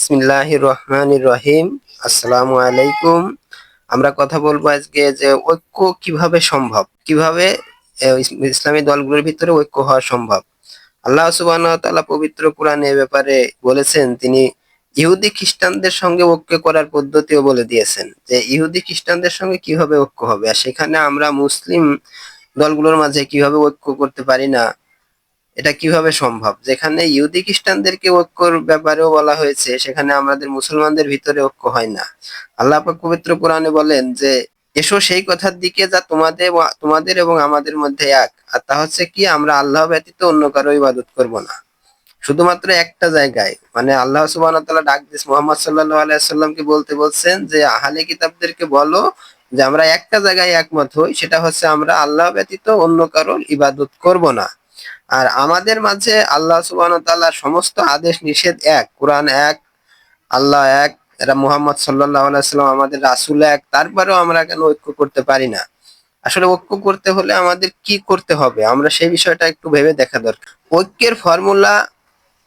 বিসমিল্লাহির রহমানির রহিম। আসসালামু আলাইকুম। আমরা কথা বলবো আজকে যে ঐক্য কিভাবে সম্ভব, কিভাবে ইসলামী দলগুলোর ভিতরে ঐক্য হওয়া সম্ভব। আল্লাহ সুবহানাহু ওয়া তাআলা পবিত্র কোরআনে এ ব্যাপারে বলেছেন, তিনি ইহুদি খ্রিস্টানদের সঙ্গে ঐক্য করার পদ্ধতিও বলে দিয়েছেন যে ইহুদি খ্রিস্টানদের সঙ্গে কিভাবে ঐক্য হবে। আর সেখানে আমরা মুসলিম দলগুলোর মাঝে কিভাবে ঐক্য করতে পারি না, এটা কিভাবে সম্ভব? যেখানে ইহুদি খ্রিস্টানদেরকে ঐক্যর ব্যাপারেও বলা হয়েছে, সেখানে আমাদের মুসলমানদের ভিতরে ঐক্য হয় না। আল্লাহ পাক পবিত্র কোরআনে বলেন যে এসো সেই কথার দিকে যা তোমাদের এবং আমাদের মধ্যে এক, আর তা হচ্ছে কি, আমরা আল্লাহ ব্যতীত অন্য কারো ইবাদত করব না। শুধুমাত্র একটা জায়গায়, মানে আল্লাহ সুবহানাহু ওয়া তাআলা ডাক দিয়েছে মুহাম্মদ সাল্লাল্লাহু আলাইহি ওয়াসাল্লামকে, বলতে বলছেন যে আহলে কিতাবদেরকে বলো যে আমরা একটা জায়গায় একমত হই, সেটা হচ্ছে আমরা আল্লাহ ব্যতীত অন্য কারোর ইবাদত করব না। আর আমাদের মাঝে আল্লাহ সুবহানাহু ওয়া তাআলার সমস্ত আদেশ নিষেধ এক, কোরআন এক, আল্লাহ এক, এরা মুহাম্মদ সাল্লাল্লাহু আলাইহি ওয়াসাল্লাম আমাদের রাসূল এক, তারপরেও আমরা কেন ঐক্য করতে পারি না? আসলে ঐক্য করতে হলে আমাদের কি করতে হবে, আমরা সেই বিষয়টা একটু ভেবে দেখা দরকার। ঐক্যের ফর্মুলা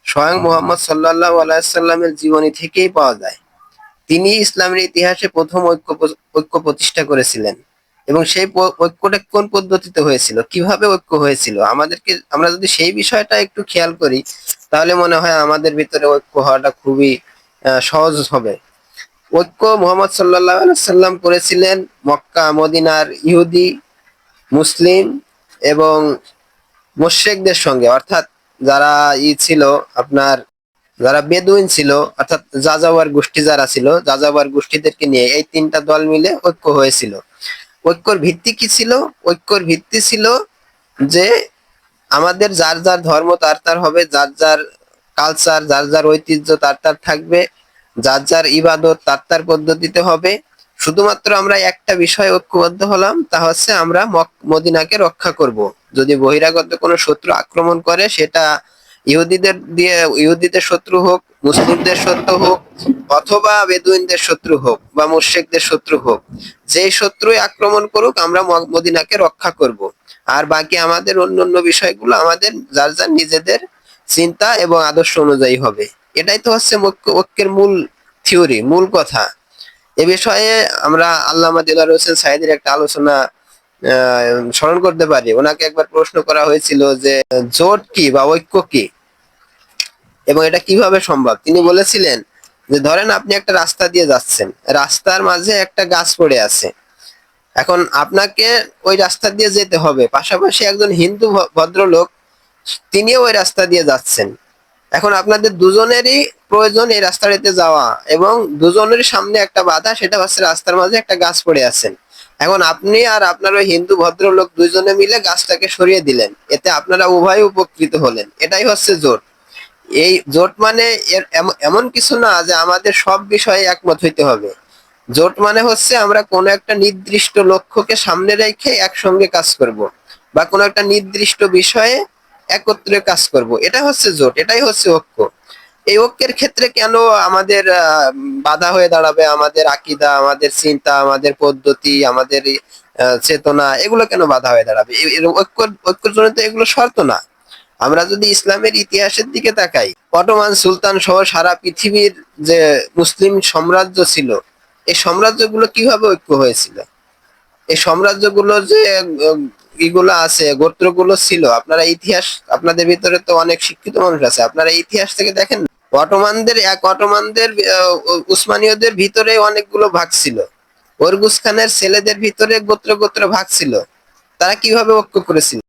স্বয়ং মুহাম্মদ সাল্লাল্লাহু আলাইহি ওয়াসাল্লামের জীবনী থেকেই পাওয়া যায়। তিনি ইসলামের ইতিহাসে প্রথম ঐক্য প্রতিষ্ঠা করেছিলেন। এবং সেই ঐক্যটা কোন পদ্ধতিতে হয়েছিল, কিভাবে ঐক্য হয়েছিল, আমরা যদি সেই বিষয়টা একটু খেয়াল করি, তাহলে মনে হয় আমাদের ভিতরে ঐক্য হওয়াটা খুবই সহজ হবে। ঐক্য মুহাম্মদ সাল্লাল্লাহু আলাইহি সাল্লাম করেছিলেন মক্কা মদিনার ইহুদি, মুসলিম এবং মুশরিকদের সঙ্গে, অর্থাৎ যারা ছিল আপনার, যারা বেদুইন ছিল, অর্থাৎ যাযাবর গোষ্ঠী যারা ছিল, যাযাবর গোষ্ঠীদেরকে নিয়ে এই তিনটা দল মিলে ঐক্য হয়েছিল। ঐক্যর ভিত্তি কি ছিল? ঐক্যর ভিত্তি ছিল যে আমাদের যার যার ধর্ম তার তার হবে, যার যার কালচার, যার যার ঐতিহ্য তার তার থাকবে, যার যার ইবাদত তার তার পদ্ধতিতে হবে। শুধুমাত্র আমরা একটা বিষয়ে ঐক্যবদ্ধ হলাম, তা হচ্ছে আমরা মদিনাকে রক্ষা করব। যদি বহিরাগত কোনো শত্রু আক্রমণ করে, সেটা ইহুদিদের শত্রু হোক, মুসলিমদের শত্রু হোক, অথবা বেদুইনদের শত্রু হোক বা মুশরিকদের শত্রু হোক, যেই শত্রুই আক্রমণ করুক, আমরা মদিনাকে রক্ষা করব। আর বাকি আমাদের অন্যান্য বিষয়গুলো আমাদের যার যার নিজেদের চিন্তা এবং আদর্শ অনুযায়ী হবে। এটাই তো হচ্ছে ঐক্যের মূল থিওরি, মূল কথা। এ বিষয়ে আমরা আল্লামা দিলওয়ার হোসেন সাঈদীর একটা আলোচনা স্মরণ করতে পারি। ওনাকে একবার প্রশ্ন করা হয়েছিল যে জোট কি বা ঐক্য কি এবং এটা কিভাবে সম্ভব। তিনি বলেছিলেন যে ধরেন আপনি একটা রাস্তা দিয়ে যাচ্ছেন, রাস্তার মাঝে একটা গাছ পড়ে আছে। এখন আপনাকে ওই রাস্তা দিয়ে যেতে হবে, পাশাপাশি একজন হিন্দু ভদ্রলোক, তিনিও ওই রাস্তা দিয়ে যাচ্ছেন। এখন আপনাদের দুজনেরই প্রয়োজন এই রাস্তাটিতে যাওয়া, এবং দুজনের সামনে একটা বাধা, সেটা হচ্ছে রাস্তার মাঝে একটা গাছ পড়ে আছেন। এখন আপনি আর আপনার ওই হিন্দু ভদ্রলোক দুইজনে মিলে গাছটাকে সরিয়ে দিলেন, এতে আপনারা উভয় উপকৃত হলেন। এটাই হচ্ছে জোট। এই জোট মানে এমন কিছু না যে আমাদের সব বিষয়ে একমত হইতে হবে। জোট মানে হচ্ছে আমরা কোনো একটা নির্দিষ্ট লক্ষ্যকে সামনে রেখে একসঙ্গে কাজ করব, বা কোনো একটা নির্দিষ্ট বিষয়ে একত্রে কাজ করব। এটা হচ্ছে জোট, এটাই হচ্ছে ঐক্য। এই ঐক্যের ক্ষেত্রে কেন আমাদের বাধা হয়ে দাঁড়াবে আমাদের আকীদা, আমাদের চিন্তা, আমাদের পদ্ধতি, আমাদের চেতনা, এগুলো কেন বাধা হয়ে দাঁড়াবে? ঐক্যর জন্য তো এগুলো শর্ত না। আমরা যদি ইসলামের ইতিহাসের দিকে তাকাই, অটোমান সুলতান সহ সারা পৃথিবীর যে মুসলিম সাম্রাজ্য ছিল, এই সাম্রাজ্যগুলো কিভাবে ঐক্য হয়েছিল? এই সাম্রাজ্যগুলো যে ইগুলো আছে, গোত্রগুলো ছিল, আপনারা ইতিহাস, আপনাদের ভিতরে তো অনেক শিক্ষিত মানুষ আছে, আপনারা ইতিহাস থেকে দেখেন। অটোমানদের উসমানীয়দের ভিতরে অনেকগুলো ভাগ ছিল, ওরগুস খানের ছেলেদের ভিতরে গোত্র গোত্র ভাগ ছিল। তারা কিভাবে ঐক্য করেছিল?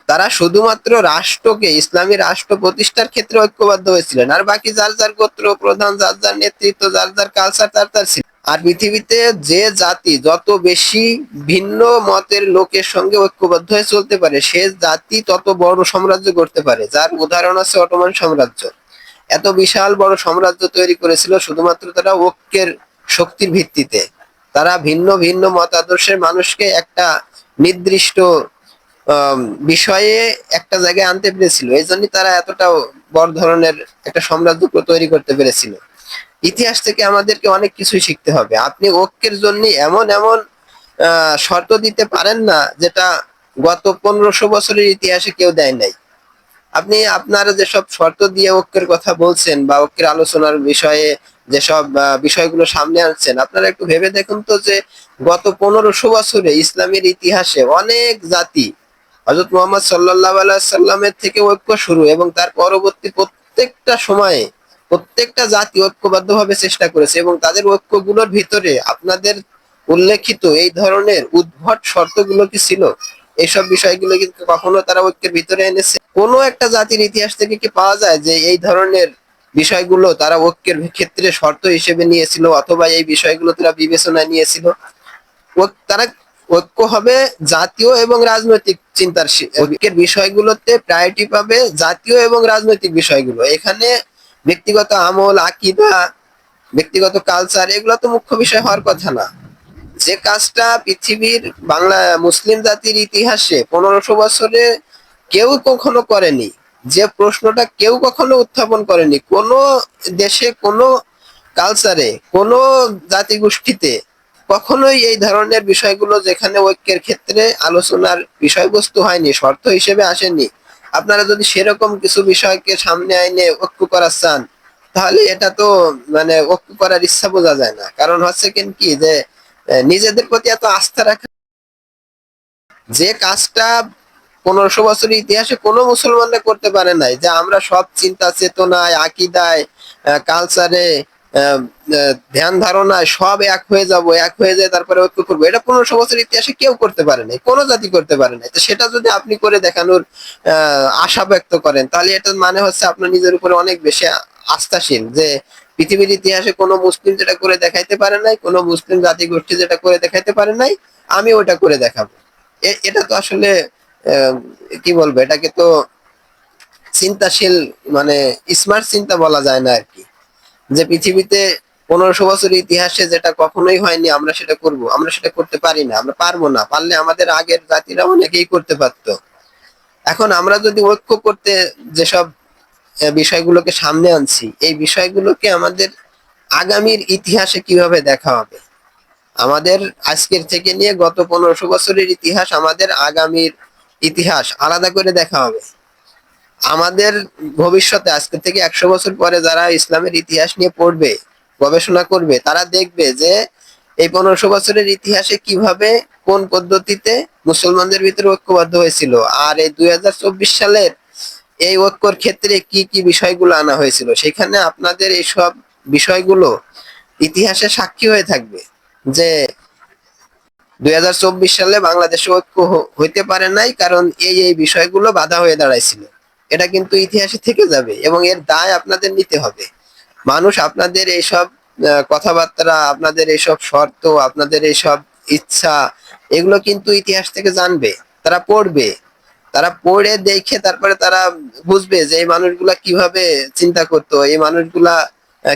তারা শুধুমাত্র রাষ্ট্রকে, ইসলামী রাষ্ট্র প্রতিষ্ঠার ক্ষেত্রে ঐক্যবদ্ধ হয়েছিলেন, আর বাকি যার যার গোত্র প্রধান, যার যার নেতৃত্ব, যার যার কালচার তার তার ছিল। আর পৃথিবীতে যে জাতি যত বেশি ভিন্ন মতের লোকের সঙ্গে ঐক্যবদ্ধ হয়ে চলতে পারে, সে জাতি তত বড় সাম্রাজ্য করতে পারে। যার উদাহরণ আছে অটোমান সাম্রাজ্য। এত বিশাল বড় সাম্রাজ্য তৈরি করেছিল শুধুমাত্র তারা ঐক্যের শক্তির ভিত্তিতে। তারা ভিন্ন ভিন্ন মতাদর্শের মানুষকে একটা নির্দিষ্ট বিষয়ে একটা জায়গায় আনতে পেরেছিল। এই জন্যই তারা এতটা বড় ধরনের একটা সাম্রাজ্য তৈরি করতে পেরেছিল। ইতিহাস থেকে আমাদেরকে অনেক কিছুই শিখতে হবে। আপনি ঐক্যের জন্য এমন এমন শর্ত দিতে পারেন না, যেটা গত 1500 বছরের ইতিহাসে কেউ দেয় নাই। আপনি আপনারা যেসব শর্ত দিয়ে ঐক্যের কথা বলছেন বা ঐক্যের আলোচনার বিষয়ে যেসব বিষয়গুলো সামনে আনছেন, আপনারা একটু ভেবে দেখুন তো যে গত 1500 বছরে ইসলামের ইতিহাসে অনেক জাতি হযরত মুহাম্মদ সাল্লাল্লাহু আলাইহি সাল্লামের থেকে ঐক্য শুরু এবং তার পরবর্তী প্রত্যেকটা সময়ে প্রত্যেকটা জাতি ঐক্যবদ্ধভাবে চেষ্টা করেছে এবং তাদের ঐক্যগুলোর ভিতরে আপনাদের উল্লেখিত এই ধরনের উদ্ভট শর্তগুলো কি ছিল? এইসব বিষয়গুলো কি কখনো তারা ঐক্যের ভিতরে এনেছে? কোনো একটা জাতির ইতিহাস থেকে কি পাওয়া যায় যে এই ধরনের বিষয়গুলো তারা ঐক্যের ক্ষেত্রে শর্ত হিসেবে নিয়েছিল অথবা এই বিষয়গুলো তারা বিবেচনায় নিয়েছিল? তারা ঐক্য হবে জাতীয় এবং রাজনৈতিক চিন্তার ঐক্যের বিষয়গুলোতে প্রায়োরিটি পাবে জাতীয় এবং রাজনৈতিক বিষয়গুলো। এখানে ব্যক্তিগত আমল, আকীদা, ব্যক্তিগত কালচার এগুলো তো মুখ্য বিষয় হওয়ার কথা না। যে কাজটা পৃথিবীর বাংলা মুসলিম জাতির ইতিহাসে 1500 বছরে কেউ কখনো করেনি, যে প্রশ্নটা কেউ কখনো উত্থাপন করেনি, কোনো দেশে, কোনো কালচারে, কোনো জাতিগোষ্ঠীতে কখনোই এই ধরনের বিষয়গুলো যেখানে ঐক্যের ক্ষেত্রে আলোচনার বিষয়বস্তু হয়নি, শর্ত হিসেবে আসেনি। আপনারা যদি সেরকম কিছু বিষয়কে সামনে আইনে ঐক্য করা চান, তাহলে এটা তো মানে ঐক্য করার ইচ্ছা বোঝা যায় না। কারণ হচ্ছে কি যে নিজেদের প্রতি এত আস্থা রাখা, যে কাজটা 1500 বছরের ইতিহাসে কোনো মুসলমানরা করতে পারে নাই, যে আমরা সব চিন্তা চেতনায়, আকিদায়, কালচারে, ধ্যান ধারণায় সব এক হয়ে যাব, এক হয়ে যায় তারপরে ঐক্য করবো, এটা 1500 বছরের ইতিহাসে কেউ করতে পারে নাই, কোনো জাতি করতে পারে নাই। তো সেটা যদি আপনি করে দেখানোর আশা ব্যক্ত করেন, তাহলে এটার মানে হচ্ছে আপনার নিজের উপরে অনেক বেশি আস্থাশীল, যে পৃথিবীর ইতিহাসে কোনো মুসলিম যেটা করে দেখাইতে পারে নাই, কোনো মুসলিম জাতি গোষ্ঠী যেটা করে দেখাইতে পারে নাই, আমি ওটা করে দেখাবো। এটা তো আসলে আহ, কি বলবো, এটাকে তো চিন্তাশীল মানে স্মার্ট চিন্তা বলা যায় না আর কি। যে পৃথিবীতে 1500 বছর ইতিহাসে যেটা কখনোই হয়নি আমরা সেটা করব, আমরা সেটা করতে পারি না, আমরা পারবো না, পারলে আমাদের আগের জাতিরা অনেকেই করতে পারতো। এখন আমরা যদি ঐক্য করতে যেসব বিষয়গুলোকে সামনে আনছি, এই বিষয়গুলোকে আমাদের আগামীর ইতিহাসে কিভাবে দেখা হবে, আমাদের আজকের থেকে নিয়ে গত 1500 বছরের ইতিহাস, আমাদের আগামীর ইতিহাস আলাদা করে দেখা হবে। আমাদের ভবিষ্যতে আজকে থেকে 100 বছর পরে যারা ইসলামের ইতিহাস নিয়ে পড়বে, গবেষণা করবে, তারা দেখবে যে এই 1500 বছরের ইতিহাসে কিভাবে কোন পদ্ধতিতে মুসলমানদের ভিতরে ঐক্যবদ্ধ হয়েছিল, আর এই 2024 সালের এই ঐক্যর ক্ষেত্রে কি কি বিষয়গুলো আনা হয়েছিল, সেখানে আপনাদের এইসব বিষয়গুলো ইতিহাসে সাক্ষী হয়ে থাকবে যে 2024 সালে বাংলাদেশে ঐক্য হইতে পারে নাই কারণ এই বিষয়গুলো বাধা হয়ে দাঁড়াইছিল। এটা কিন্তু ইতিহাসে থেকে যাবে এবং এর দায় আপনাদের নিতে হবে। মানুষ আপনাদের এইসব কথাবার্তা, আপনাদের এইসব শর্ত, আপনাদের এইসব ইচ্ছা, এগুলো কিন্তু ইতিহাস থেকে জানবে, তারা পড়বে, তারা পড়ে দেখে তারপরে তারা বুঝবে যে এই মানুষগুলা কিভাবে চিন্তা করতো, এই মানুষগুলা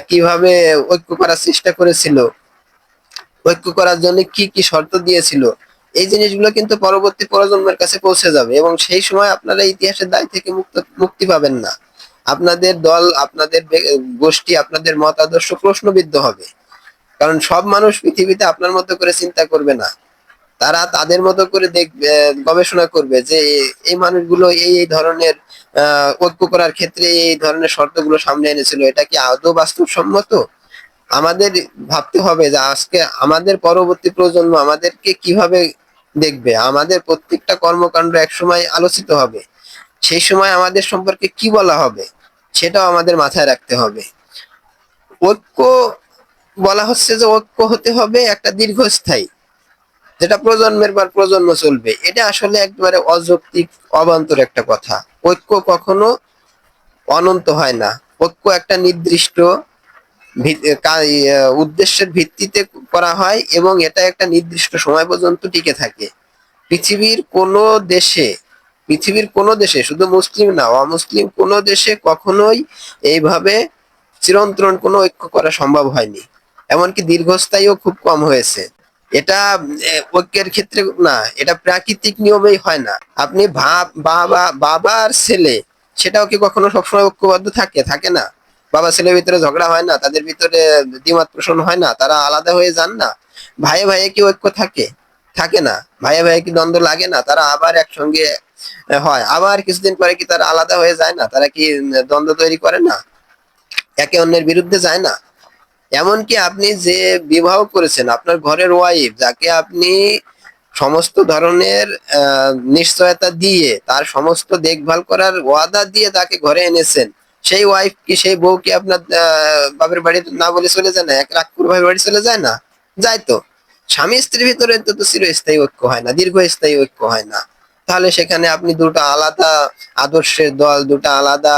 কিভাবে ঐক্য করার চেষ্টা করেছিল, ঐক্য করার জন্য কি কি শর্ত দিয়েছিল। এই জিনিসগুলো কিন্তু পরবর্তী প্রজন্মের কাছে পৌঁছে যাবে এবং সেই সময় আপনারা ইতিহাসের দায় থেকে মুক্তি পাবেন না। আপনাদের দল, আপনাদের গোষ্ঠী, আপনাদের মতাদর্শ প্রশ্নবিদ্ধ হবে। কারণ সব মানুষ পৃথিবীতে আপনার মতো করে চিন্তা করবে না, তারা তাদের মতো করে দেখবে, গবেষণা করবে যে এই মানুষগুলো এই ধরনের ঐক্য করার ক্ষেত্রে এই ধরনের শর্তগুলো সামনে এনেছিল, এটা কি আদৌ বাস্তবসম্মত। আমাদের ভাবতে হবে যে আজকে আমাদের পরবর্তী প্রজন্ম আমাদেরকে কিভাবে দেখবে, আমাদের প্রত্যেকটা কর্মকাণ্ড একসময় আলোচিত হবে, সেই সময় আমাদের সম্পর্কে কি বলা হবে, সেটাও আমাদের মাথায় রাখতে হবে। ঐক্য বলা হচ্ছে যে ঐক্য হতে হবে একটা দীর্ঘস্থায়ী, যেটা প্রজন্মের পর প্রজন্ম চলবে, এটা আসলে একবারে অযৌক্তিক, অবান্তর একটা কথা। ঐক্য কখনো অনন্ত হয় না। ঐক্য একটা নির্দিষ্ট উদ্দেশ্যের ভিত্তিতে করা হয় এবং এটা একটা নির্দিষ্ট সময় পর্যন্ত টিকে থাকে। পৃথিবীর কোনো দেশে, পৃথিবীর কোনো দেশে, শুধু মুসলিম না, অমুসলিম কোনো দেশে কখনোই এইভাবে চিরন্তন কোনো ঐক্য করা সম্ভব হয়নি। এমনকি দীর্ঘস্থায়ীও খুব কম হয়েছে। এটা ঐক্যের ক্ষেত্রে না, এটা প্রাকৃতিক নিয়মেই হয় না। আপনি বাবা বাবা আর ছেলে, সেটাও কি কখনো সবসময় ঐক্যবদ্ধ থাকে? থাকে না। বাবা ছেলের ভিতরে ঝগড়া হয় না, তাদের ভিতরে দ্বিমত পোষণ হয় না, তারা আলাদা হয়ে যান না? ভাইয়ে ভাইয়ে কি ঐক্য থাকে? থাকে না। ভাইয়ে ভাইয়ে কি দ্বন্দ্ব লাগে না? তারা আবার একসঙ্গে হয়, আবার কিছুদিন পরে কি তারা আলাদা হয়ে যায় না? তারা কি দ্বন্দ্ব তৈরি করে না? একে অন্যের বিরুদ্ধে যায় না? এমনকি আপনি যে বিবাহ করেছেন, আপনার ঘরের ওয়াইফ যাকে আপনি সমস্ত ধরনের নিশ্চয়তা দিয়ে, তার সমস্ত দেখভাল করার ওয়াদা দিয়ে তাকে ঘরে এনেছেন, সেই ওয়াইফ কি, সেই বউ কি আপনার বাপের বাড়ি না বলে চলে যায় না? এক রাগ করে বাপের বাড়ি চলে যায় না? যায় তো। স্বামী স্ত্রীর ভিতরে তো চিরস্থায়ী ঐক্য হয় না, দীর্ঘস্থায়ী ঐক্য হয় না। তাহলে সেখানে আপনি দুটো আলাদা আদর্শের দল, দুটো আলাদা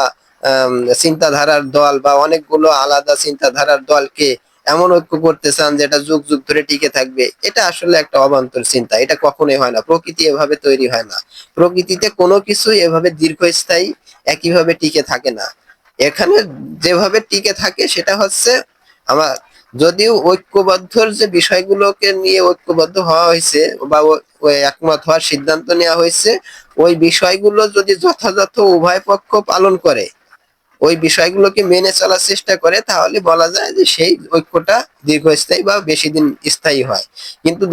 আম চিন্তাধারার দল বা অনেকগুলো আলাদা চিন্তাধারার দলকে এমন ঐক্য করতে চান যেটা যুগ যুগ ধরে টিকে থাকবে। এটা আসলে একটা অবান্তর চিন্তা। এটা কখনোই হয় না। প্রকৃতি এভাবে তৈরি হয় না। প্রকৃতিতে কোনো কিছুই এভাবে দীর্ঘস্থায়ী একইভাবে টিকে থাকে না। এখানে যেভাবে টিকে থাকে সেটা হচ্ছে আমার, যদিও ঐক্যবদ্ধর যে বিষয়গুলোকে নিয়ে ঐক্যবদ্ধ হওয়া হয়েছে বা ওই একমত হওয়ার সিদ্ধান্ত নেওয়া হয়েছে, ওই বিষয়গুলো যদি যথাযথ উভয় পক্ষ পালন করে, ওই বিষয়গুলোকে মেনে চলার চেষ্টা করে, তাহলে বলা যায় যে সেই ঐক্যটা দীর্ঘস্থায়ী বা বেশি দিন স্থায়ী হয়। কিন্তু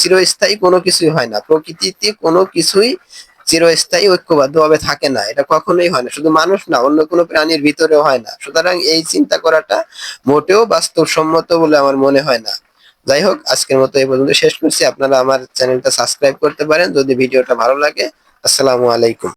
চিরস্থায়ী কোনো কিছুই হয় না। প্রকৃতিতে কোনো কিছুই চিরস্থায়ী ঐক্যবদ্ধভাবে থাকে না। এটা কখনোই হয় না। শুধু মানুষ না, অন্য কোনো প্রাণীর ভিতরেও হয় না। সুতরাং এই চিন্তা করাটা মোটেও বাস্তবসম্মত বলে আমার মনে হয় না। যাই হোক, আজকের মতো এই পর্যন্ত শেষ করছি। আপনারা আমার চ্যানেলটা সাবস্ক্রাইব করতে পারেন যদি ভিডিওটা ভালো লাগে। আসসালামু আলাইকুম।